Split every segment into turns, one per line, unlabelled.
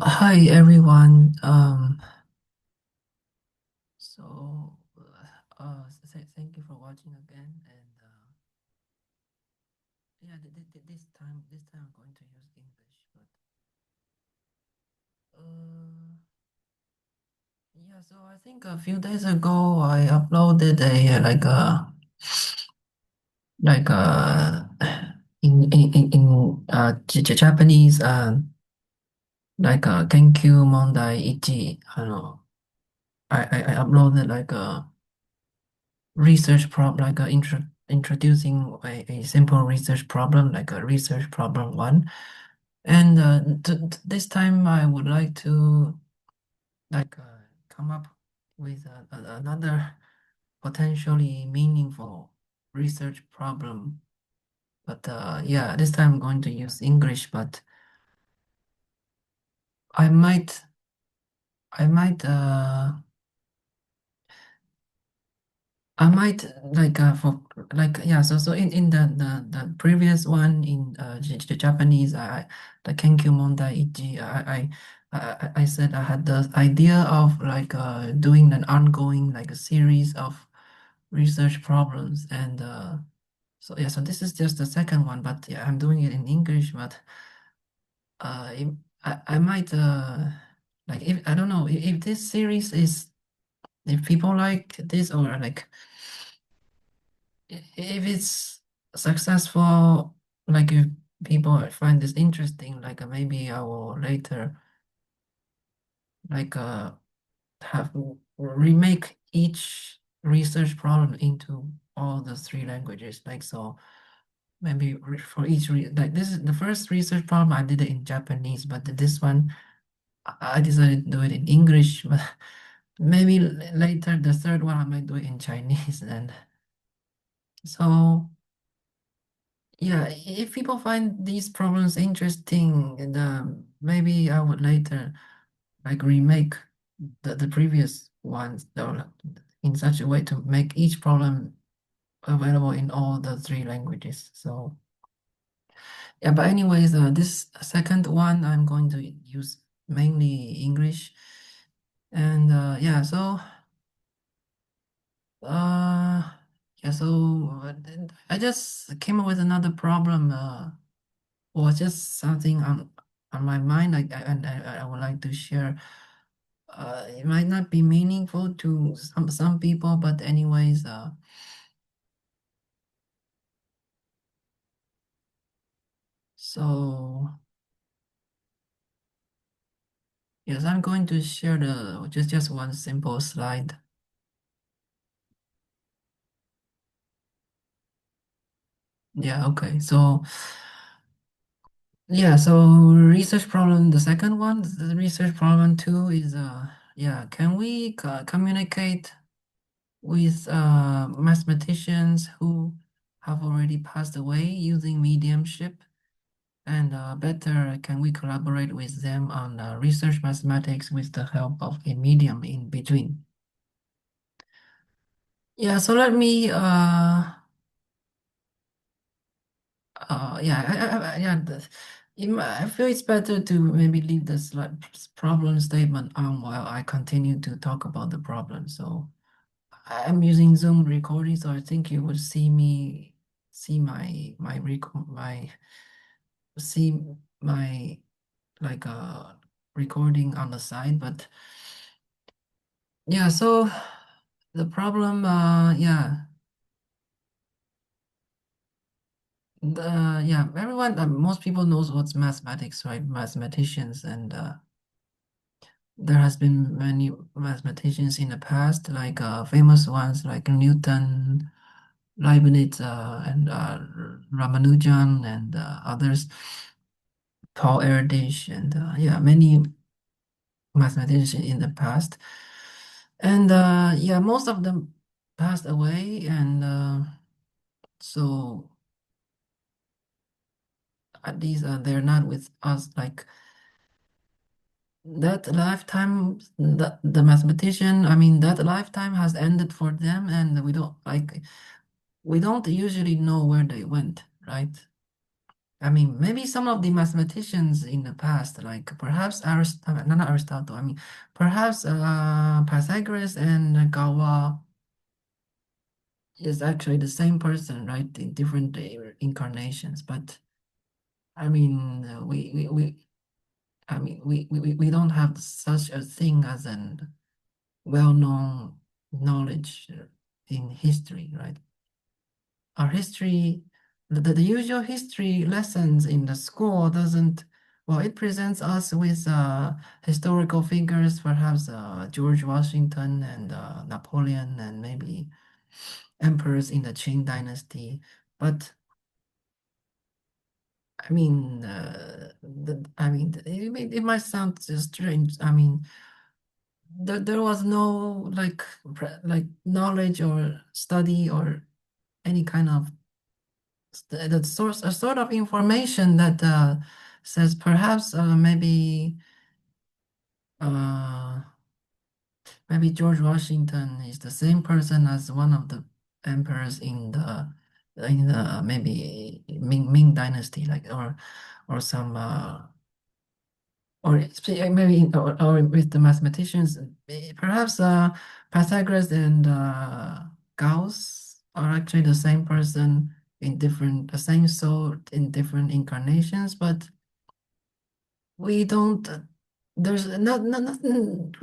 Hi everyone. Thank you for watching again. And yeah, this time I'm going to use English. But uh, yeah. So I think a few days ago I uploaded a like a in Japanese like a Kenkyu Mondai Ichi. I don't know. I uploaded like a research problem, like introducing a simple research problem, like a research problem one. And this time I would like to come up with another potentially meaningful research problem. But yeah, this time I'm going to use English, but I might, I might, I might for like yeah so in the previous one in Japanese the Kenkyu Mondai Ichi I said I had the idea of doing an ongoing like a series of research problems and so yeah, so this is just the second one, but yeah, I'm doing it in English. But I might like if I don't know if this series is, if people like this, or like if it's successful, like if people find this interesting, maybe I will later like have remake each research problem into all the three languages. Like so, maybe for each like this is the first research problem I did it in Japanese, but this one I decided to do it in English. But maybe later the third one I might do it in Chinese, and so. Yeah, if people find these problems interesting, and maybe I would later like remake the previous ones, though, in such a way to make each problem available in all the three languages. So yeah, but anyways, this second one I'm going to use mainly English, and yeah, so uh yeah, so I just came up with another problem. Or just something on my mind, and I would like to share. It might not be meaningful to some people, but anyways, so yes, I'm going to share the just one simple slide. Yeah, okay. So yeah, so research problem, the second one, the research problem two is yeah, can we communicate with mathematicians who have already passed away using mediumship? And better, can we collaborate with them on research mathematics with the help of a medium in between? Yeah, so let me yeah, yeah, I feel it's better to maybe leave the problem statement on while I continue to talk about the problem. So I'm using Zoom recording, so I think you would see my see my like recording on the side. But yeah, so the problem, yeah, yeah, everyone, most people knows what's mathematics, right? Mathematicians, and there has been many mathematicians in the past, like famous ones like Newton, Leibniz, and Ramanujan, and others, Paul Erdős, and yeah, many mathematicians in the past. And yeah, most of them passed away, and so at least they're not with us. Like that lifetime, the mathematician, I mean, that lifetime has ended for them, and we don't usually know where they went, right? I mean, maybe some of the mathematicians in the past, like perhaps not Aristotle, I mean, perhaps Pythagoras and Gawa is actually the same person, right, in different incarnations. But I mean, we don't have such a thing as an well-known knowledge in history, right? Our history, the usual history lessons in the school doesn't, well, it presents us with historical figures, perhaps George Washington and Napoleon and maybe emperors in the Qing dynasty. But I mean, it might sound strange. I mean, there was no like knowledge or study or any kind of the source, a sort of information that says perhaps uh, maybe George Washington is the same person as one of the emperors in the maybe Ming Dynasty, like or some or with the mathematicians, perhaps Pythagoras and Gauss are actually the same person in different, the same soul in different incarnations, but we don't. There's not nothing.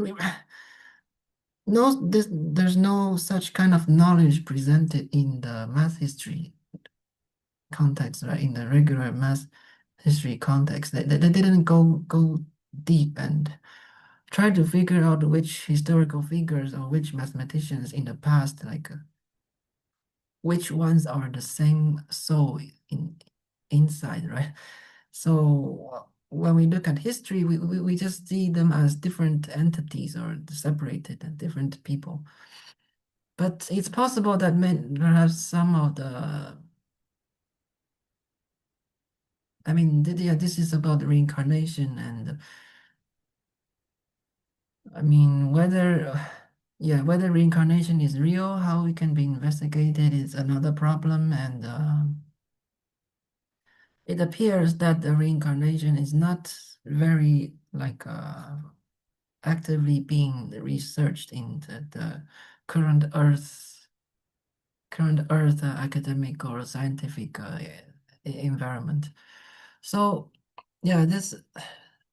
No, there's no such kind of knowledge presented in the math history context, right? In the regular math history context, they didn't go deep and try to figure out which historical figures or which mathematicians in the past, like which ones are the same soul in inside, right? So when we look at history, we just see them as different entities or separated and different people. But it's possible that perhaps some of the, I mean, yeah, this is about reincarnation, and I mean, yeah, whether reincarnation is real, how it can be investigated is another problem. And it appears that the reincarnation is not very like actively being researched in the current Earth, academic or scientific environment. So, yeah, this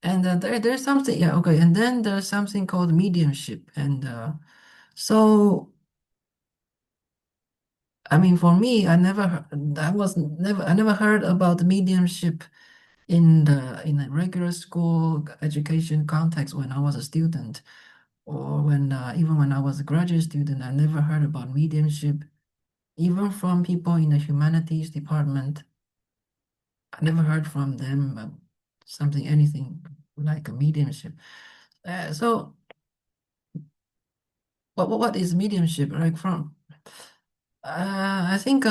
and there's something, yeah, okay, and then there's something called mediumship, and so I mean, for me, I never heard about mediumship in a regular school education context when I was a student, or when even when I was a graduate student. I never heard about mediumship, even from people in the humanities department. I never heard from them anything like a mediumship. So, what is mediumship? Like from, I think,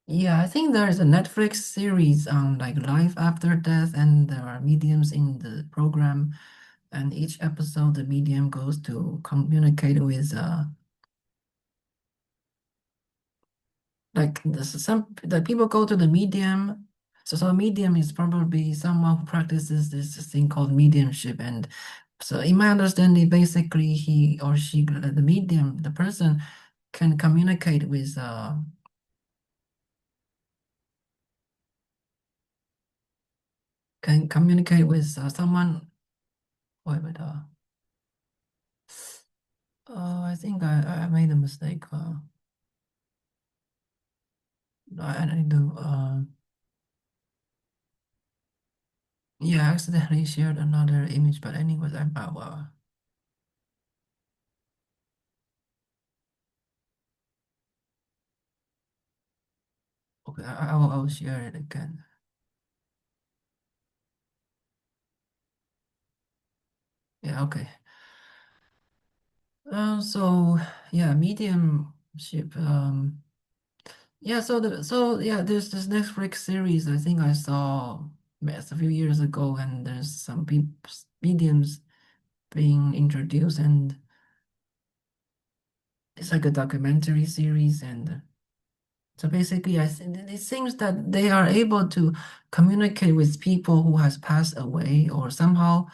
yeah, I think there is a Netflix series on like life after death, and there are mediums in the program, and each episode the medium goes to communicate with like some the people go to the medium. So a medium is probably someone who practices this thing called mediumship. And so in my understanding, basically he or she, the medium, the person can communicate with someone. Wait, I think I made a mistake. I do. Yeah, I accidentally shared another image, but anyways, okay, I will share it again. Yeah, okay. So yeah, mediumship. Yeah, so there's this Netflix series I think I saw a few years ago, and there's some people mediums being introduced, and it's like a documentary series, and So basically, it seems that they are able to communicate with people who has passed away or somehow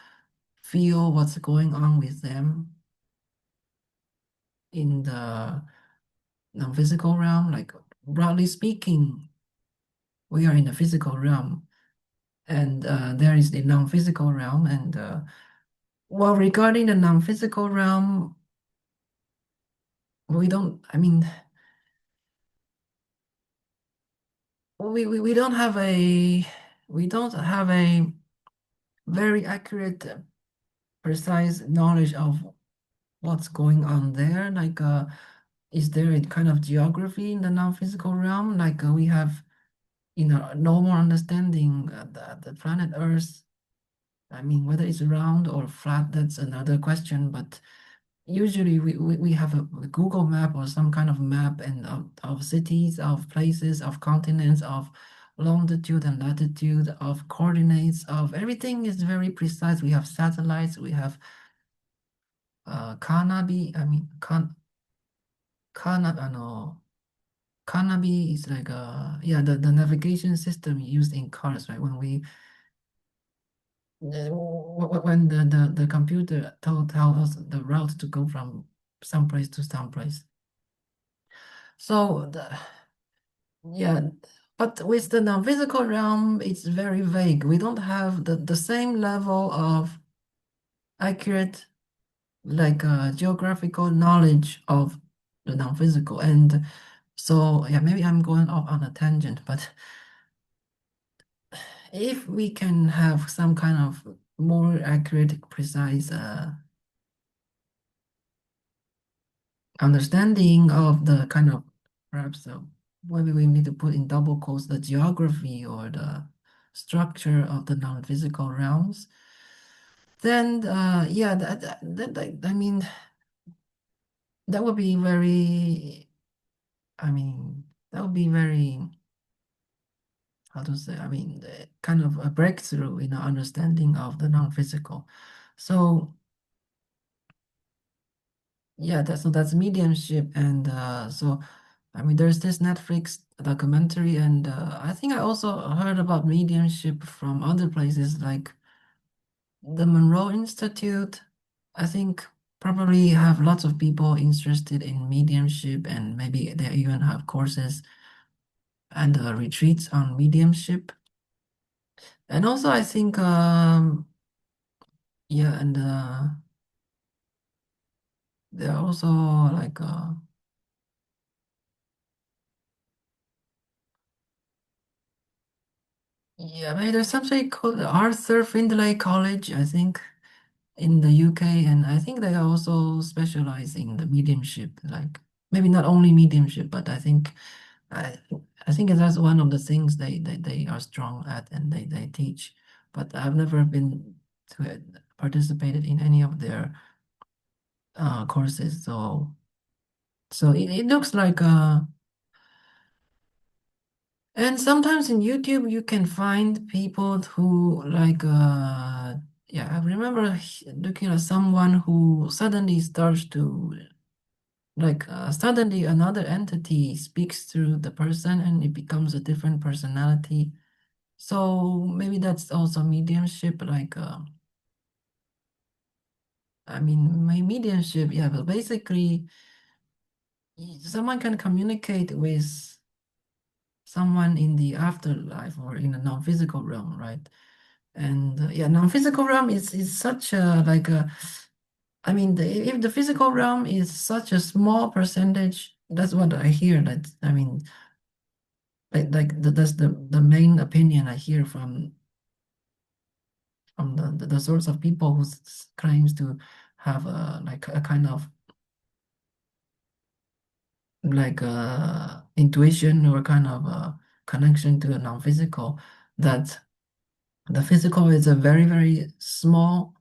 feel what's going on with them in the non-physical realm. Like broadly speaking, we are in the physical realm, and there is the non-physical realm. And well, regarding the non-physical realm, we don't. I mean, we don't have a very accurate, precise knowledge of what's going on there. Like, is there a kind of geography in the non-physical realm? Like we have in a normal understanding the planet Earth. I mean, whether it's round or flat, that's another question. But usually we have a Google map or some kind of map and of cities, of places, of continents, of longitude and latitude, of coordinates, of everything is very precise. We have satellites, we have Carnaby, I mean, no, Carnaby is like yeah, the navigation system used in cars, right? When when the computer tell us the route to go from some place to some place. So yeah, but with the non-physical realm, it's very vague. We don't have the same level of accurate like geographical knowledge of the non-physical. And so yeah, maybe I'm going off on a tangent, but if we can have some kind of more accurate, precise understanding of the kind of perhaps maybe we need to put in double quotes the geography or the structure of the non-physical realms, then yeah, I mean that would be very, I mean that would be very, how to say, I mean kind of a breakthrough in our understanding of the non-physical. So yeah, that's mediumship. And so I mean there's this Netflix documentary, and I think I also heard about mediumship from other places like the Monroe Institute. I think probably have lots of people interested in mediumship, and maybe they even have courses and retreats on mediumship. And also I think yeah, and there are also like yeah, maybe there's something called Arthur Findlay College, I think, in the UK, and I think they also specialize in the mediumship, like maybe not only mediumship, but I I think that's one of the things they are strong at, and they teach. But I've never been to it, participated in any of their courses, so it looks like and sometimes in YouTube you can find people who like yeah, I remember looking at someone who suddenly starts to like suddenly another entity speaks through the person and it becomes a different personality. So maybe that's also mediumship, like I mean my mediumship, yeah, but basically someone can communicate with someone in the afterlife or in a non-physical realm, right? And yeah, non-physical realm is such a like a, I mean, if the physical realm is such a small percentage, that's what I hear. That I mean, that's the main opinion I hear from the sorts of people who claims to have a like a kind of like intuition or kind of a connection to a non-physical. That the physical is a very small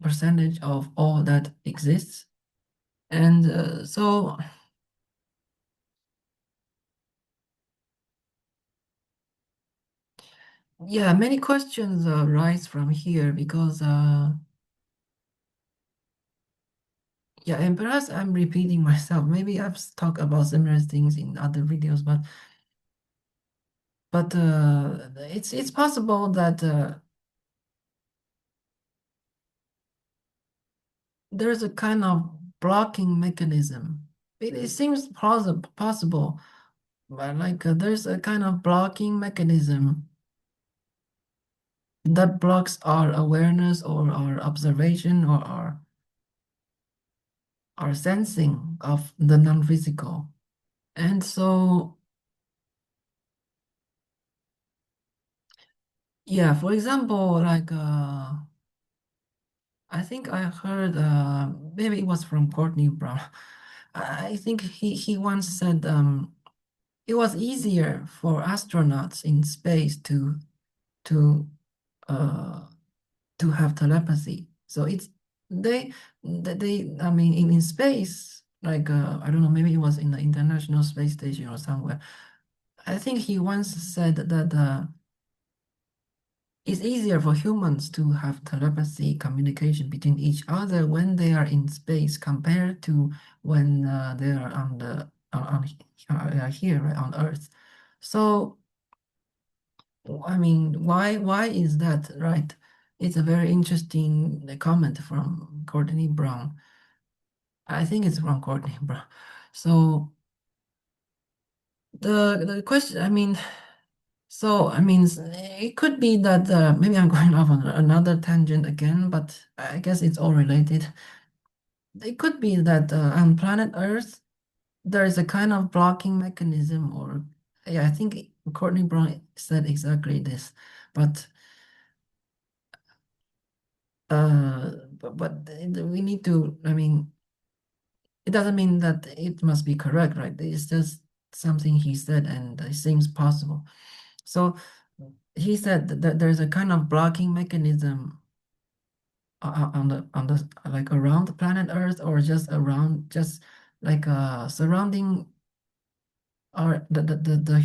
percentage of all that exists. And so, yeah, many questions arise from here because Yeah, and perhaps I'm repeating myself. Maybe I've talked about similar things in other videos, but it's possible that there's a kind of blocking mechanism. It seems possible, but like there's a kind of blocking mechanism that blocks our awareness or our observation or our sensing of the non-physical. And so, yeah, for example, like I think I heard maybe it was from Courtney Brown. I think he once said it was easier for astronauts in space to uh to have telepathy. So it's they they I mean in space, like I don't know, maybe it was in the International Space Station or somewhere. I think he once said that it's easier for humans to have telepathy communication between each other when they are in space compared to when they are on the here, right, on Earth. So I mean, why is that, right? It's a very interesting comment from Courtney Brown. I think it's from Courtney Brown. So the question, I mean, so I mean, it could be that maybe I'm going off on another tangent again, but I guess it's all related. It could be that on planet Earth there is a kind of blocking mechanism, or yeah, I think Courtney Brown said exactly this, but. But we need to, I mean, it doesn't mean that it must be correct, right? It's just something he said and it seems possible. So he said that there's a kind of blocking mechanism on the like around the planet Earth or just around just like surrounding our the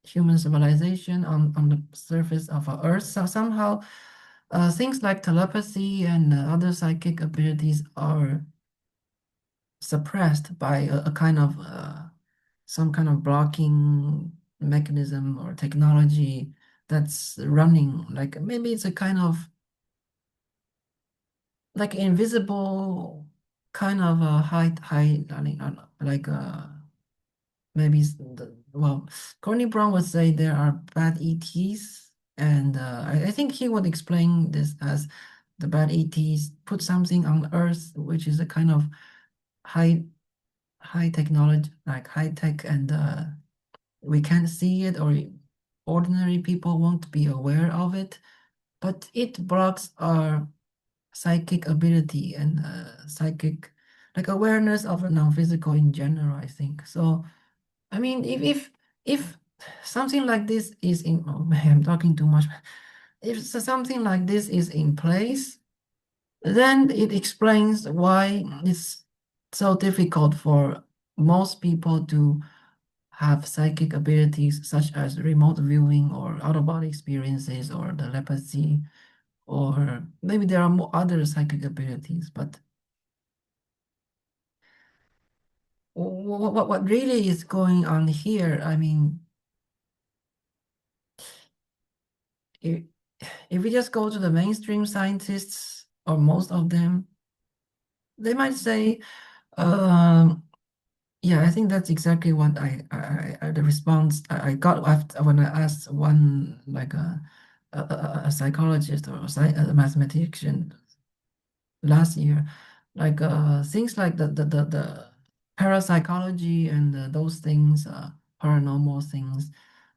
human civilization on the surface of our Earth. So somehow things like telepathy and other psychic abilities are suppressed by a kind of some kind of blocking mechanism or technology that's running. Like maybe it's a kind of like invisible kind of I mean, like maybe well, Corny Brown would say there are bad ETs, and I think he would explain this as the bad ETs put something on Earth, which is a kind of high high technology, like high tech, and we can't see it, or ordinary people won't be aware of it, but it blocks our psychic ability and psychic, like awareness of the non-physical in general, I think. So, I mean, if something like this is in, oh man, I'm talking too much. If something like this is in place, then it explains why it's so difficult for most people to have psychic abilities such as remote viewing or out-of-body experiences or telepathy, or maybe there are more other psychic abilities. But what really is going on here? I mean, if, if we just go to the mainstream scientists, or most of them, they might say, um, yeah, I think that's exactly what the response I got after when I asked one like a psychologist or a mathematician last year, like things like the parapsychology and those things, paranormal things.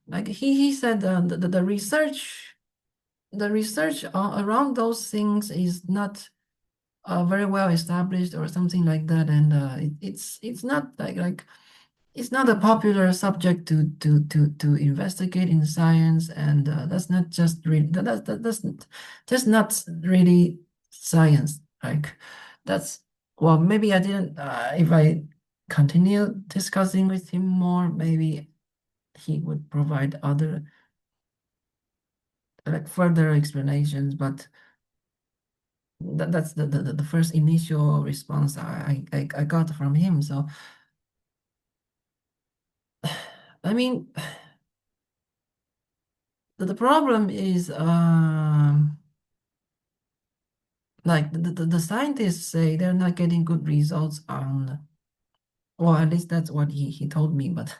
Like he said the research around those things is not very well established or something like that, and it's not like it's not a popular subject to investigate in science, and that's not just really that's not really science. Like that's well, maybe I didn't. If I continue discussing with him more, maybe he would provide other like further explanations. But That's the first initial response I got from him. So I mean, the problem is like the scientists say they're not getting good results on, well, at least that's what he told me. But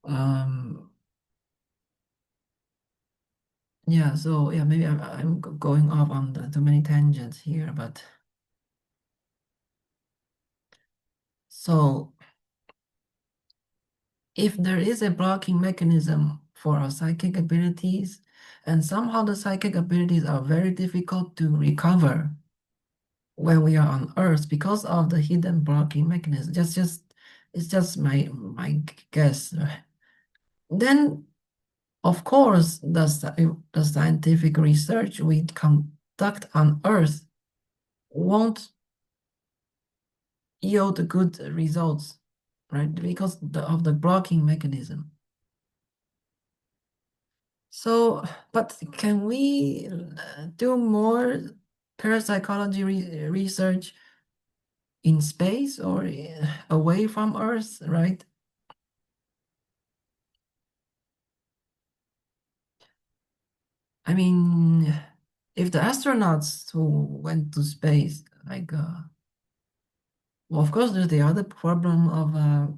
um yeah, so yeah, maybe I'm going off on too many tangents here, but so if there is a blocking mechanism for our psychic abilities, and somehow the psychic abilities are very difficult to recover when we are on Earth because of the hidden blocking mechanism, just it's just my guess. Then, of course, the scientific research we conduct on Earth won't yield good results, right? Because of the blocking mechanism. So, but can we do more parapsychology research in space or away from Earth, right? I mean, if the astronauts who went to space, like, well, of course, there's the other problem of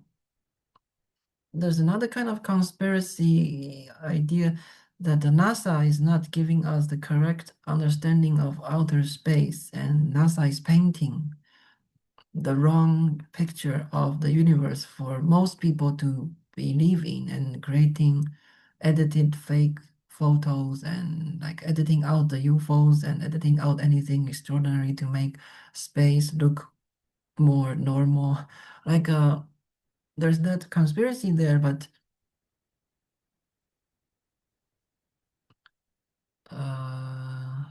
there's another kind of conspiracy idea that the NASA is not giving us the correct understanding of outer space, and NASA is painting the wrong picture of the universe for most people to believe in, and creating edited fake photos and like editing out the UFOs and editing out anything extraordinary to make space look more normal. Like there's that conspiracy there, but uh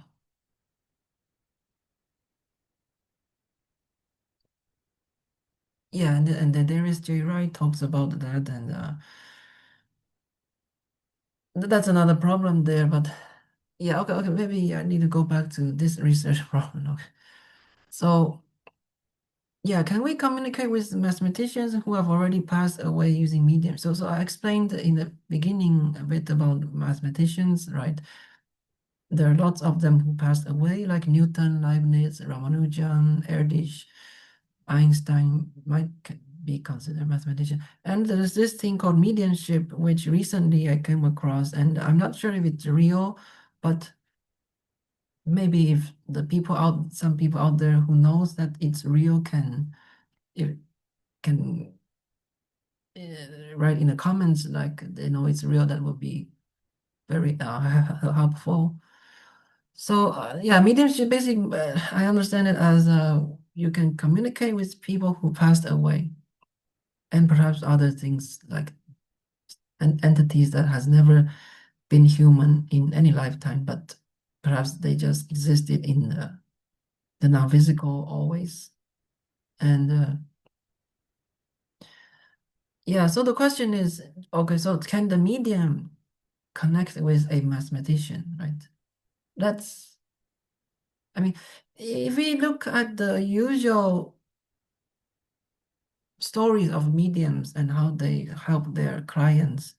yeah, and then there is Jay Wright talks about that, and that's another problem there. But yeah, okay, maybe I need to go back to this research problem. Okay. So, yeah, can we communicate with mathematicians who have already passed away using medium? So I explained in the beginning a bit about mathematicians, right? There are lots of them who passed away, like Newton, Leibniz, Ramanujan, Erdős, Einstein might be considered mathematician. And there's this thing called mediumship, which recently I came across, and I'm not sure if it's real, but maybe if some people out there who knows that it's real if can write in the comments like they know it's real, that would be very helpful. So yeah, mediumship basically, I understand it as you can communicate with people who passed away, and perhaps other things like entities that has never been human in any lifetime, but perhaps they just existed in the non-physical always. And yeah, so the question is, okay, so can the medium connect with a mathematician, right? That's, I mean, if we look at the usual stories of mediums and how they help their clients,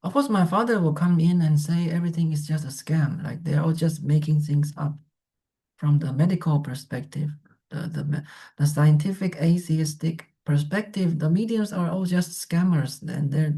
of course, my father will come in and say everything is just a scam, like they're all just making things up. From the medical perspective, the scientific atheistic perspective, the mediums are all just scammers, and they're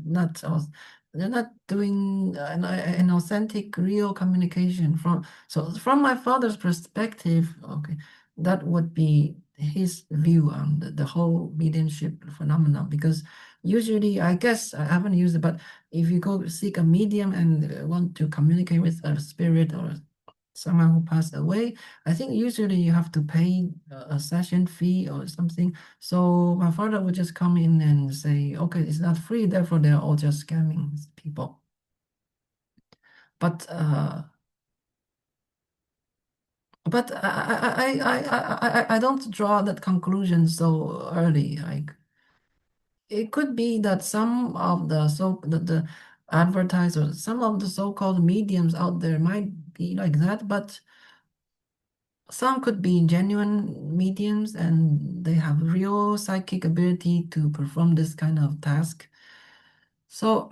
not doing an authentic, real communication. From my father's perspective, okay, that would be his view on the whole mediumship phenomenon. Because usually, I guess I haven't used it, but if you go seek a medium and want to communicate with a spirit or someone who passed away, I think usually you have to pay a session fee or something. So my father would just come in and say, okay, it's not free, therefore they're all just scamming people. But I don't draw that conclusion so early. Like it could be that some of the advertisers, some of the so-called mediums out there might be like that, but some could be genuine mediums and they have real psychic ability to perform this kind of task. So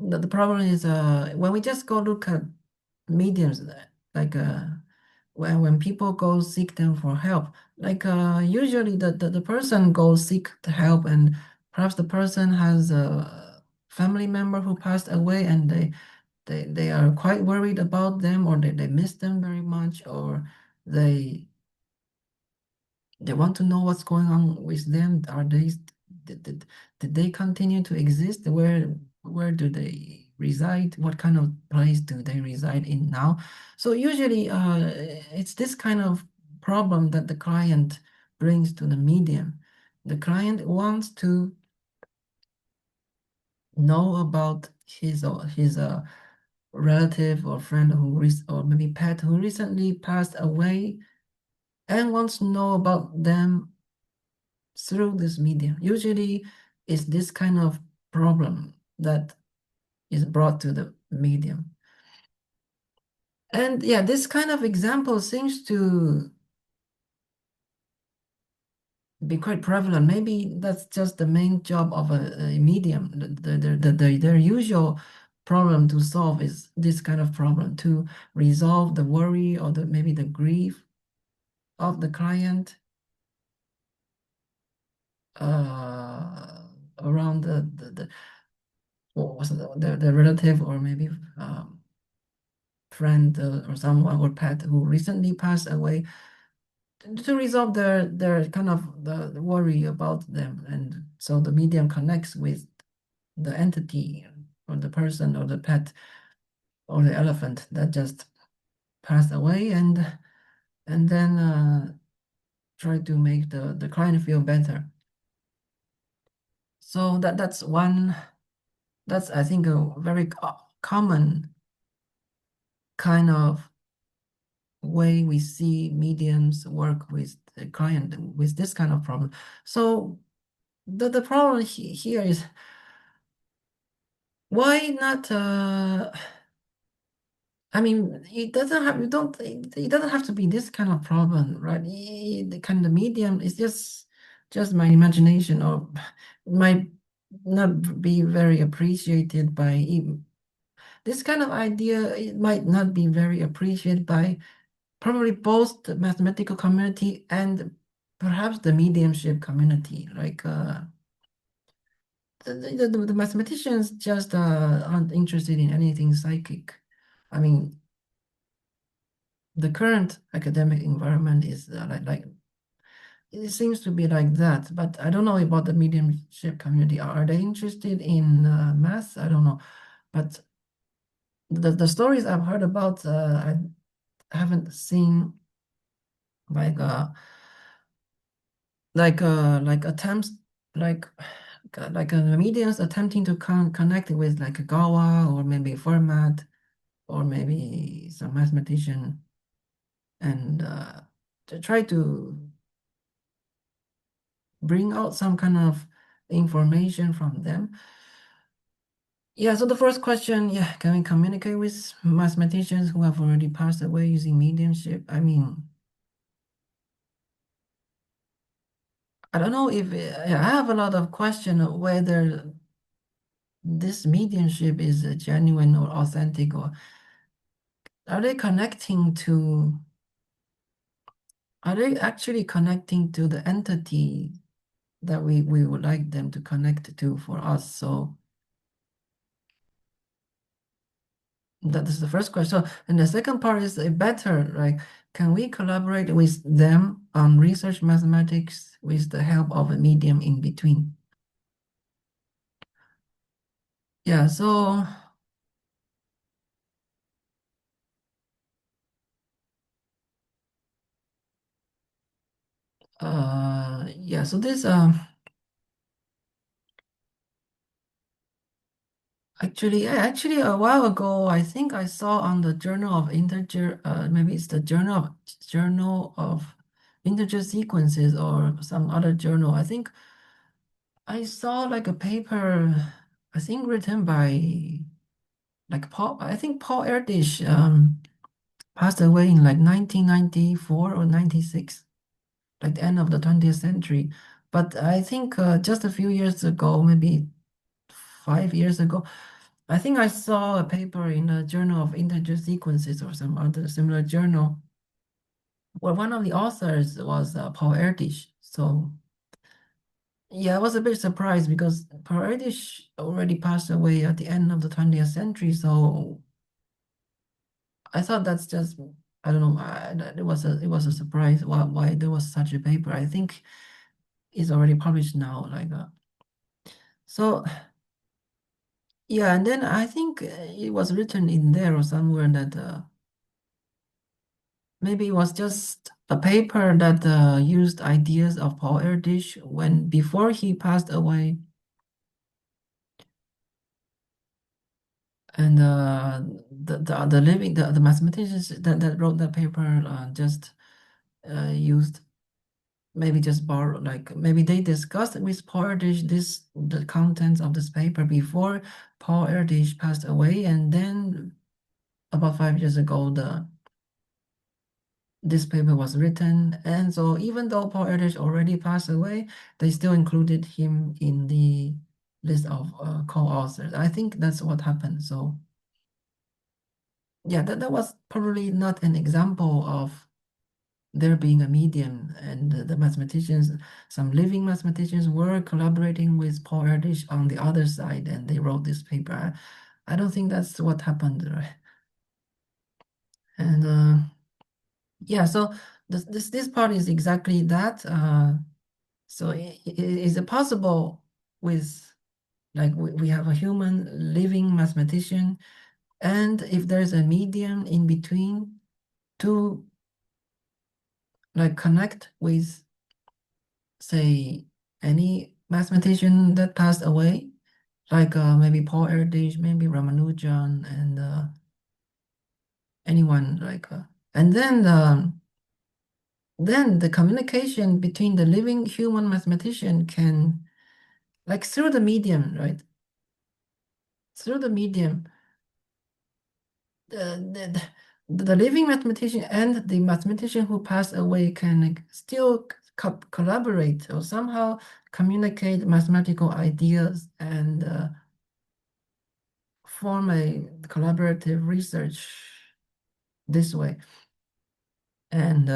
the problem is when we just go look at mediums like when people go seek them for help, like usually the person goes seek the help and perhaps the person has a family member who passed away and they are quite worried about them or they miss them very much or they they want to know what's going on with them. Are they did they continue to exist? Where do they reside? What kind of place do they reside in now? So usually, it's this kind of problem that the client brings to the medium. The client wants to know about his relative or friend or maybe pet who recently passed away and wants to know about them through this medium. Usually, it's this kind of problem that is brought to the medium. And yeah, this kind of example seems to be quite prevalent. Maybe that's just the main job of a medium. Their usual problem to solve is this kind of problem to resolve the worry or maybe the grief of the client around the what was it, the relative or maybe friend or someone or pet who recently passed away to resolve their kind of the worry about them. And so the medium connects with the entity or the person or the pet or the elephant that just passed away and then try to make the client feel better. So that's I think a very common kind of way we see mediums work with the client with this kind of problem. So the problem here is why not I mean it doesn't have you don't it doesn't have to be this kind of problem, right? The kind of medium is just my imagination or might not be very appreciated by even this kind of idea. It might not be very appreciated by probably both the mathematical community and perhaps the mediumship community. Like the mathematicians just aren't interested in anything psychic. I mean, the current academic environment is like it seems to be like that. But I don't know about the mediumship community. Are they interested in math? I don't know. But the stories I've heard about, I haven't seen like like attempts like mediums attempting to connect with like a Gawa or maybe Fermat or maybe some mathematician and to try to bring out some kind of information from them. Yeah, so the first question, yeah, can we communicate with mathematicians who have already passed away using mediumship? I mean, I don't know if I have a lot of question of whether this mediumship is genuine or authentic, or are they connecting to, are they actually connecting to the entity that we would like them to connect to for us? So that is the first question. So, and the second part is better, like, can we collaborate with them on research mathematics with the help of a medium in between? Yeah, so yeah, so this actually a while ago, I think I saw on the Journal of Integer, maybe it's the Journal of Integer Sequences or some other journal. I think I saw like a paper, I think written by like Paul, I think Paul Erdős passed away in like 1994 or 96, like the end of the 20th century. But I think just a few years ago, maybe 5 years ago, I think I saw a paper in a Journal of Integer Sequences or some other similar journal where one of the authors was Paul Erdős. So yeah, I was a bit surprised because Paul Erdős already passed away at the end of the 20th century. So I thought that's just, I don't know, it was a surprise why there was such a paper. I think it's already published now. So yeah, and then I think it was written in there or somewhere that maybe it was just a paper that used ideas of Paul Erdős when before he passed away, and the mathematicians that wrote that paper just used maybe just borrow like maybe they discussed with Paul Erdős the contents of this paper before Paul Erdős passed away, and then about 5 years ago the this paper was written, and so even though Paul Erdős already passed away, they still included him in the list of co-authors. I think that's what happened. So yeah, that was probably not an example of there being a medium, and the mathematicians, some living mathematicians were collaborating with Paul Erdős on the other side, and they wrote this paper. I don't think that's what happened, right? And yeah, so this part is exactly that. So is it possible with like we have a human living mathematician, and if there's a medium in between to like connect with, say, any mathematician that passed away, like maybe Paul Erdős, maybe Ramanujan, and anyone and then the communication between the living human mathematician can like through the medium, right? Through the medium, the, the living mathematician and the mathematician who passed away can like, still collaborate or somehow communicate mathematical ideas and form a collaborative research this way. And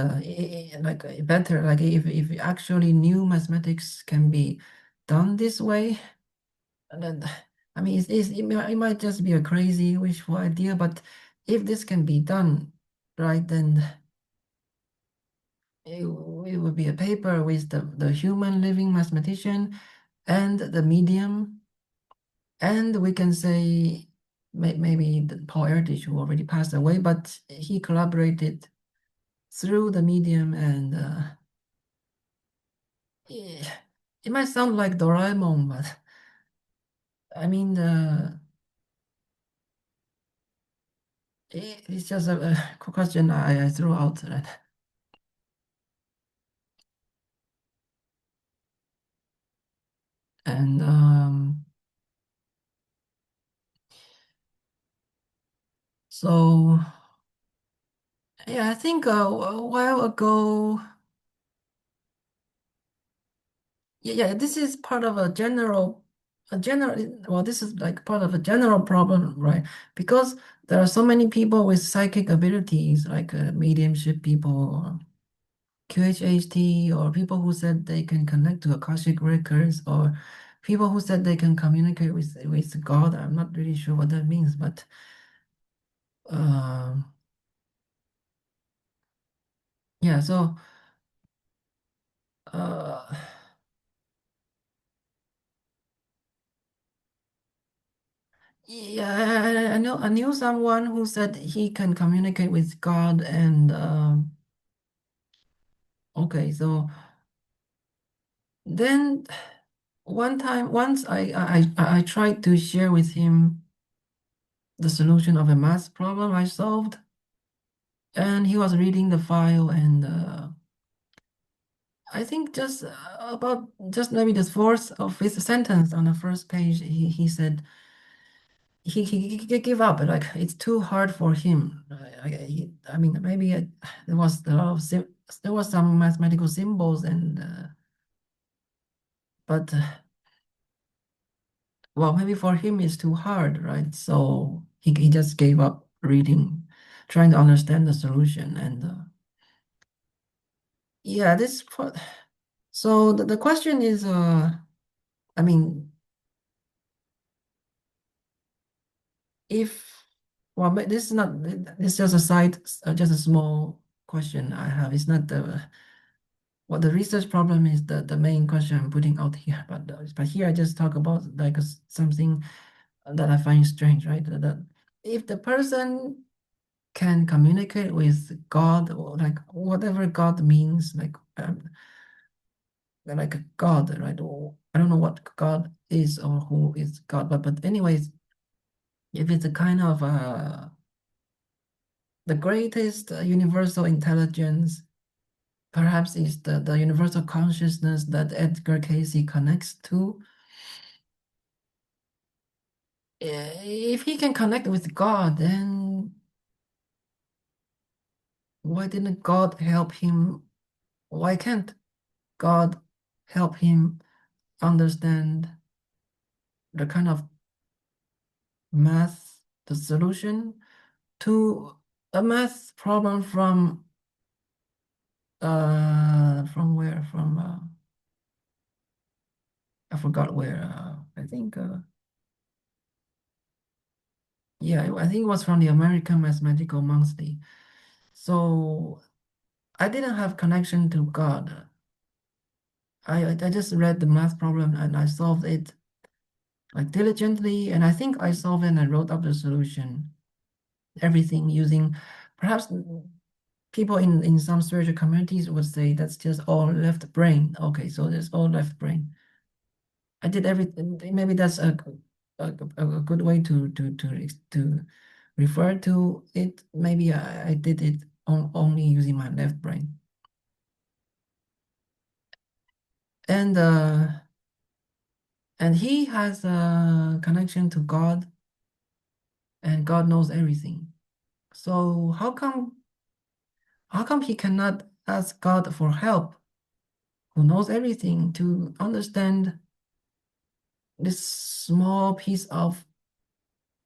better, like if actually new mathematics can be done this way, then I mean it might just be a crazy wishful idea, but if this can be done, right, then it would be a paper with the human living mathematician and the medium, and we can say maybe the Paul Erdős, who already passed away, but he collaborated through the medium, and eh, it might sound like Doraemon, but I mean it's just a question I threw out, right? And so yeah, I think a while ago, yeah, this is part of well, this is like part of a general problem, right? Because there are so many people with psychic abilities, like mediumship people, or QHHT, or people who said they can connect to Akashic records, or people who said they can communicate with God. I'm not really sure what that means, but um, yeah. So uh, yeah, I knew someone who said he can communicate with God, and okay, so then once I tried to share with him the solution of a math problem I solved, and he was reading the file, and I think just maybe the fourth or fifth sentence on the first page, he said, he gave up. Like it's too hard for him. I mean, maybe there was a lot of there was some mathematical symbols and but well, maybe for him it's too hard, right? So he just gave up reading, trying to understand the solution. And yeah, so the question is, I mean, if well, but this is not this is just a side, just a small question I have. It's not the what the research problem is the main question I'm putting out here. But here I just talk about like something that I find strange, right? That if the person can communicate with God or like whatever God means, like a God, right? Or I don't know what God is or who is God, but anyways, if it's a kind of the greatest universal intelligence, perhaps is the universal consciousness that Edgar Casey connects to. If he can connect with God, then why didn't God help him? Why can't God help him understand the kind of math, the solution to a math problem from where? From I forgot where. I think yeah, I think it was from the American Mathematical Monthly. So I didn't have connection to God. I just read the math problem and I solved it like diligently, and I think I solved it and I wrote up the solution. Everything using perhaps people in some spiritual communities would say that's just all left brain. Okay, so there's all left brain. I did everything. Maybe that's a good way to refer to it. Maybe I did it only using my left brain. And and he has a connection to God, and God knows everything. So how come he cannot ask God for help, who knows everything, to understand this small piece of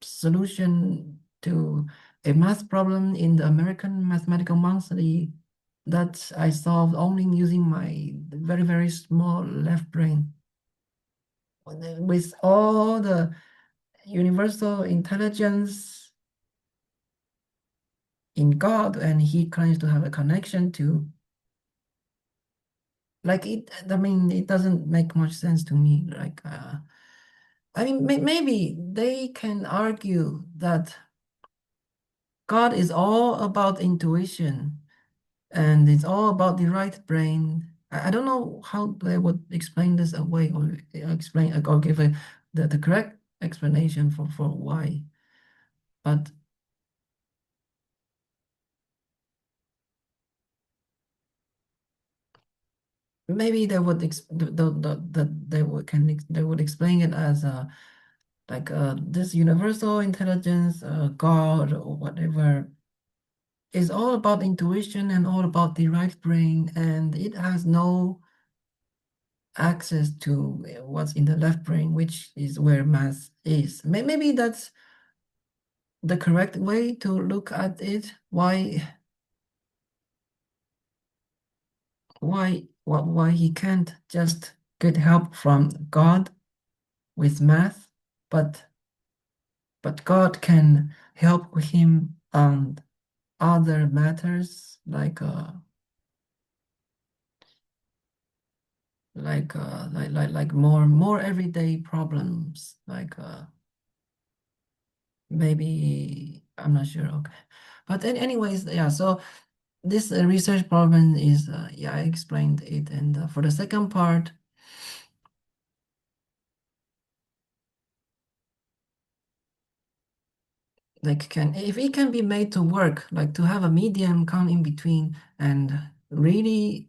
solution to a math problem in the American Mathematical Monthly that I solved only using my very, very small left brain. With all the universal intelligence in God, and he claims to have a connection to, like it, I mean, it doesn't make much sense to me. Like, I mean, maybe they can argue that God is all about intuition and it's all about the right brain. I don't know how they would explain this away or explain or give the correct explanation for why. But maybe they would they would they would explain it as like this universal intelligence, God or whatever, is all about intuition and all about the right brain, and it has no access to what's in the left brain, which is where math is. Maybe that's the correct way to look at it. Why he can't just get help from God with math, but God can help him on other matters like more everyday problems, like maybe I'm not sure. Okay, but anyways, yeah. So this research problem is yeah, I explained it, and for the second part, like can if it can be made to work, like to have a medium come in between and really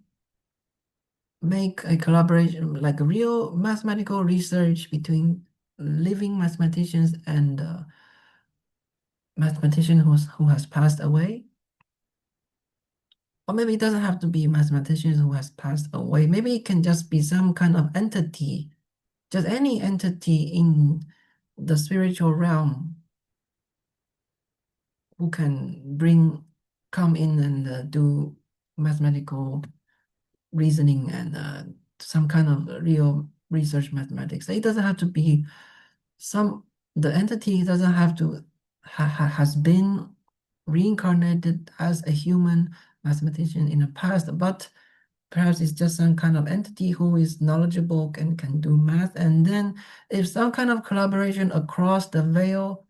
make a collaboration, like a real mathematical research between living mathematicians and mathematician who has passed away. Or maybe it doesn't have to be mathematicians who has passed away. Maybe it can just be some kind of entity, just any entity in the spiritual realm who can come in and do mathematical reasoning and some kind of real research mathematics. It doesn't have to be some, the entity doesn't have to has been reincarnated as a human mathematician in the past, but perhaps it's just some kind of entity who is knowledgeable and can do math. And then if some kind of collaboration across the veil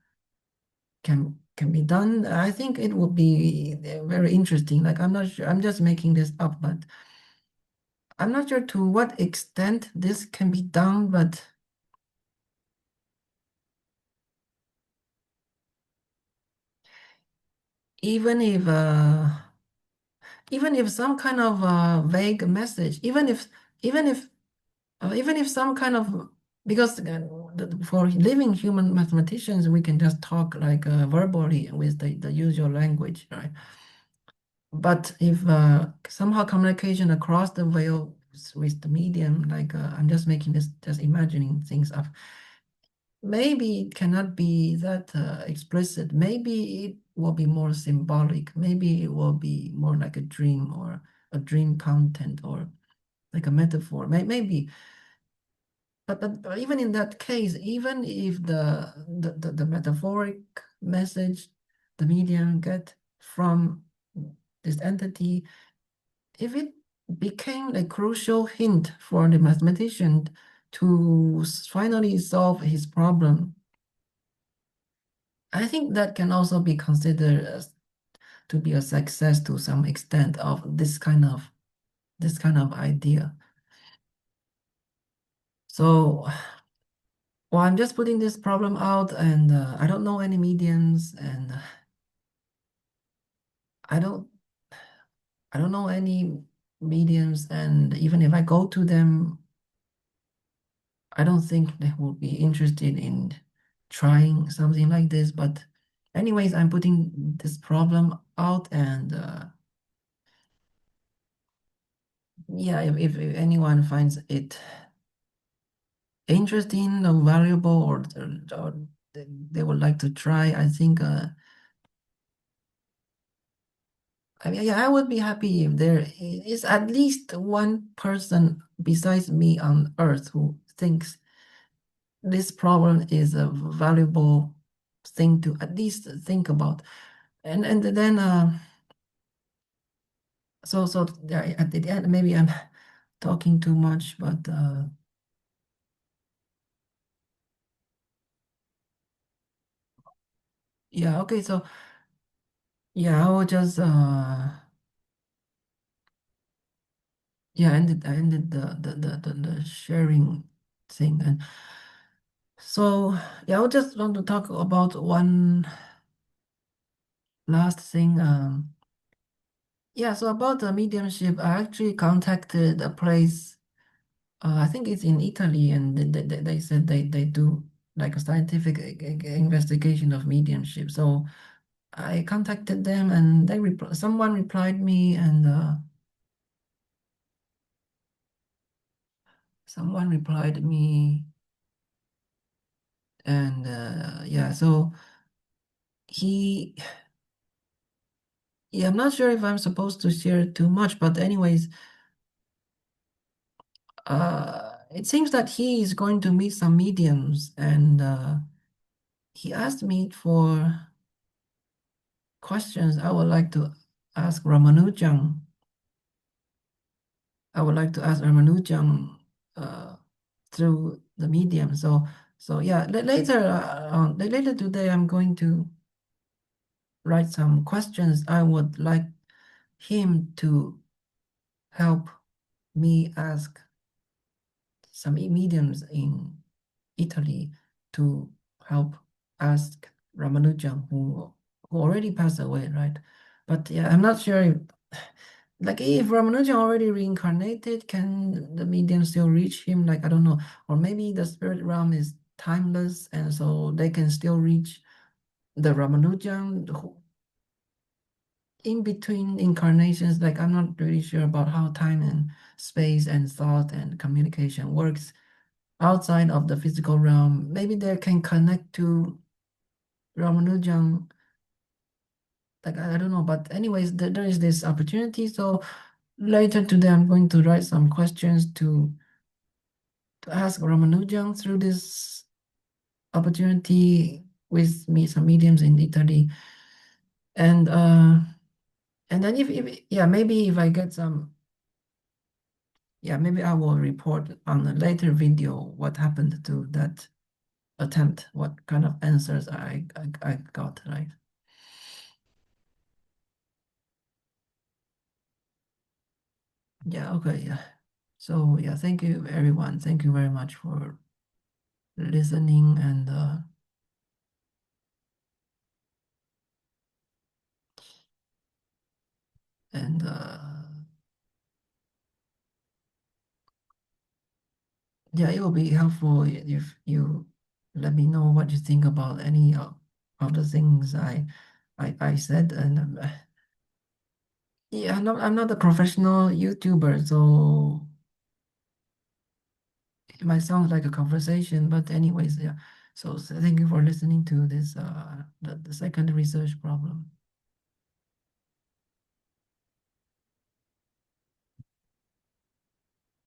can be done, I think it would be very interesting. Like I'm not sure, I'm just making this up, but I'm not sure to what extent this can be done, but even if even if some kind of vague message, even if some kind of, because for living human mathematicians, we can just talk like verbally with the usual language, right? But if somehow communication across the veil with the medium, like I'm just making this, just imagining things up. Maybe it cannot be that explicit. Maybe it will be more symbolic. Maybe it will be more like a dream or a dream content or like a metaphor. Maybe, but even in that case, even if the metaphoric message the medium get from this entity, if it became a crucial hint for the mathematician to finally solve his problem, I think that can also be considered as to be a success to some extent of this kind of idea. So, well, I'm just putting this problem out, and I don't know any mediums, and I don't I don't know any mediums, and even if I go to them, I don't think they will be interested in trying something like this. But anyways, I'm putting this problem out, and yeah, if anyone finds it interesting or valuable, or they would like to try, I think I mean, yeah, I would be happy if there is at least one person besides me on Earth who thinks this problem is a valuable thing to at least think about. And then so yeah, at the end maybe I'm talking too much, but yeah, okay, so yeah, I will just yeah, I ended the sharing thing. And so yeah, I would just want to talk about one last thing. Yeah, so about the mediumship, I actually contacted a place, I think it's in Italy, and they said they do like a scientific investigation of mediumship. So I contacted them, and someone replied me, and someone replied me, and yeah, so he, yeah, I'm not sure if I'm supposed to share too much, but anyways, it seems that he is going to meet some mediums, and he asked me for questions I would like to ask Ramanujan. I would like to ask Ramanujan uh, through the medium. So yeah, later today, I'm going to write some questions I would like him to help me ask some mediums in Italy to help ask Ramanujan, who already passed away, right? But yeah, I'm not sure if, like, if Ramanujan already reincarnated, can the medium still reach him? Like, I don't know. Or maybe the spirit realm is timeless, and so they can still reach the Ramanujan in between incarnations, like I'm not really sure about how time and space and thought and communication works outside of the physical realm. Maybe they can connect to Ramanujan. Like I don't know, but anyways, there is this opportunity. So later today, I'm going to write some questions to ask Ramanujan through this opportunity with me, some mediums in Italy, and uh, and then if yeah, maybe if I get some. Yeah, maybe I will report on a later video what happened to that attempt, what kind of answers I got, right? Yeah, okay, yeah. So yeah, thank you everyone. Thank you very much for listening and yeah, it will be helpful if you let me know what you think about any of the things I said and yeah, I'm not a professional YouTuber, so it might sound like a conversation, but anyways, yeah. So thank you for listening to this the second research problem.